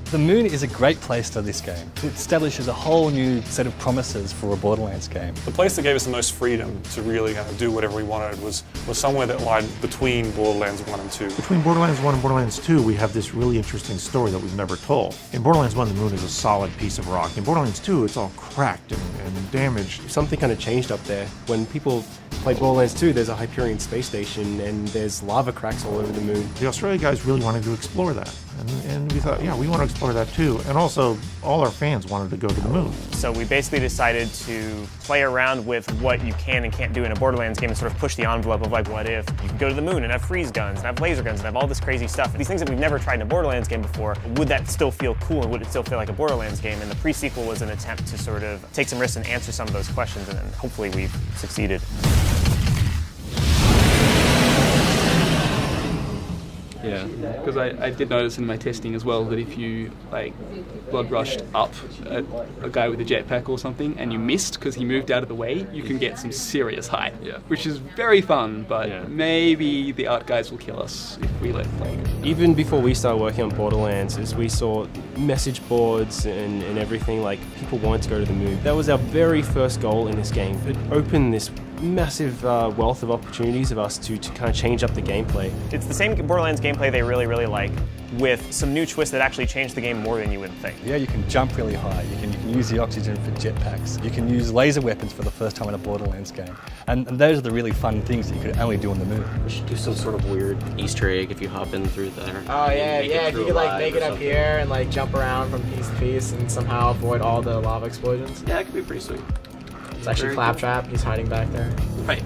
The moon is a great place for this game. It establishes a whole new set of promises for a Borderlands game. The place that gave us the most freedom to really do whatever we wanted was somewhere that lied between Borderlands 1 and 2. Between Borderlands 1 and Borderlands 2, we have this really interesting story that we've never told. In Borderlands 1, the moon is a solid piece of rock. In Borderlands 2, it's all cracked and damaged. Something kind of changed up there. When people play Borderlands 2, there's a Hyperion space station and there's lava cracks all over the moon. The Australia guys really wanted to explore that. And we thought, yeah, we want to explore that too. And also, all our fans wanted to go to the moon. So we basically decided to play around with what you can and can't do in a Borderlands game and sort of push the envelope of like, what if you could go to the moon and have freeze guns and have laser guns and have all this crazy stuff. These things that we've never tried in a Borderlands game before, would that still feel cool and would it still feel like a Borderlands game? And the pre-sequel was an attempt to sort of take some risks and answer some of those questions, and then hopefully we've succeeded. Yeah, because I did notice in my testing as well that if you like blood rushed up at a guy with a jetpack or something and you missed because he moved out of the way, you can get some serious height, which is very fun, but maybe the art guys will kill us if we let it play. Even before we started working on Borderlands, as we saw message boards and everything, like people wanted to go to the moon. That was our very first goal in this game. It opened this massive wealth of opportunities of us to kind of change up the gameplay. It's the same Borderlands gameplay they really, really like, with some new twists that actually change the game more than you would think. Yeah, you can jump really high, you can use the oxygen for jetpacks, you can use laser weapons for the first time in a Borderlands game. And those are the really fun things that you could only do on the moon. We should do some sort of weird Easter egg if you hop in through there. Oh yeah, if you could like make it up here and like jump around from piece to piece and somehow avoid all the lava explosions. Yeah, it could be pretty sweet. It's actually Claptrap, he's hiding back there. Right.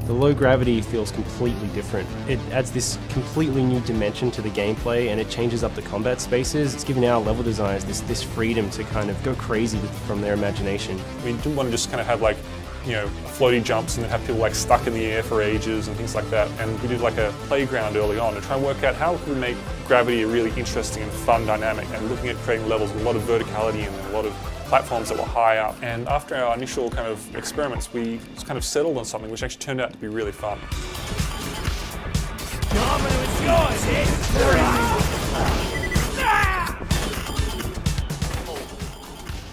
The low gravity feels completely different. It adds this completely new dimension to the gameplay and it changes up the combat spaces. It's giving our level designers this freedom to kind of go crazy from their imagination. We didn't want to just kind of have like, floaty jumps and then have people like stuck in the air for ages and things like that. And we did like a playground early on to try and work out how we could make gravity a really interesting and fun dynamic, and looking at creating levels with a lot of verticality and a lot of platforms that were high up. And after our initial kind of experiments, we just kind of settled on something which actually turned out to be really fun.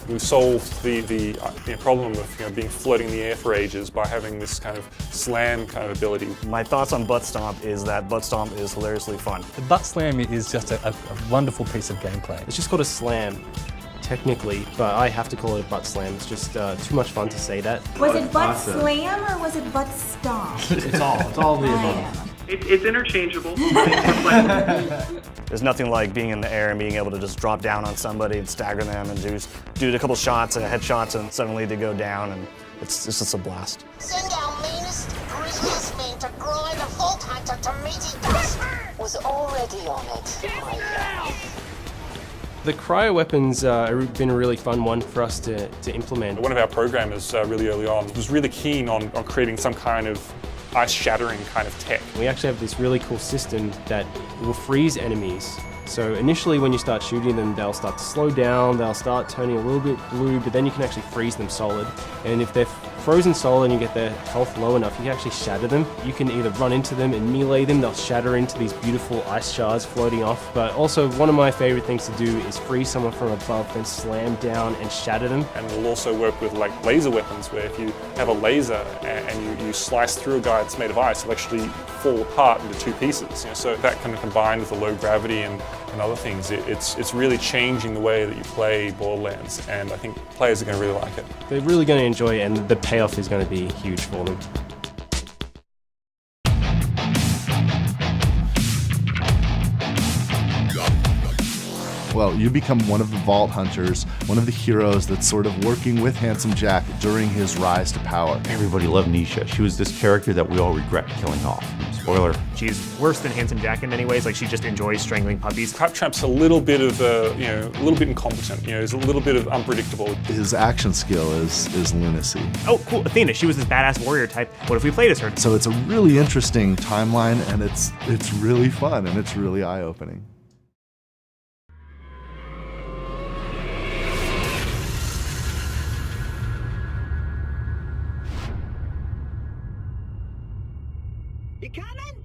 We solved the problem of being floating in the air for ages by having this kind of slam kind of ability. My thoughts on Butt Stomp is that Butt Stomp is hilariously fun. The butt slam is just a wonderful piece of gameplay. It's just called a slam, technically, but I have to call it a butt slam. It's just too much fun to say that. Was it butt slam or was it butt stomp? It's all the above. It's interchangeable. There's nothing like being in the air and being able to just drop down on somebody and stagger them and do a couple shots and headshots and suddenly they go down, and it's just a blast. Send our meanest, grittiest men to grind a Vault Hunter to meaty dust. Was already on it. The cryo weapons have been a really fun one for us to implement. One of our programmers really early on was really keen on creating some kind of ice-shattering kind of tech. We actually have this really cool system that will freeze enemies. So initially when you start shooting them, they'll start to slow down, they'll start turning a little bit blue, but then you can actually freeze them solid. And if they're frozen solid and you get their health low enough, you can actually shatter them. You can either run into them and melee them, they'll shatter into these beautiful ice shards floating off. But also one of my favorite things to do is freeze someone from above, then slam down and shatter them. And we'll also work with like laser weapons, where if you have a laser and you slice through a guy that's made of ice, it'll actually fall apart into two pieces. So that kind of combined with the low gravity and other things, it's really changing the way that you play Borderlands, and I think players are going to really like it. They're really going to enjoy it, and the payoff is going to be huge for them. Well, you become one of the Vault Hunters, one of the heroes that's sort of working with Handsome Jack during his rise to power. Everybody loved Nisha. She was this character that we all regret killing off. Spoiler. She's worse than Handsome Jack in many ways. Like, she just enjoys strangling puppies. Claptrap's a little bit of a little bit incompetent. He's a little bit of unpredictable. His action skill is lunacy. Oh, cool, Athena. She was this badass warrior type. What if we played as her? So it's a really interesting timeline, and it's really fun, and it's really eye-opening. You coming?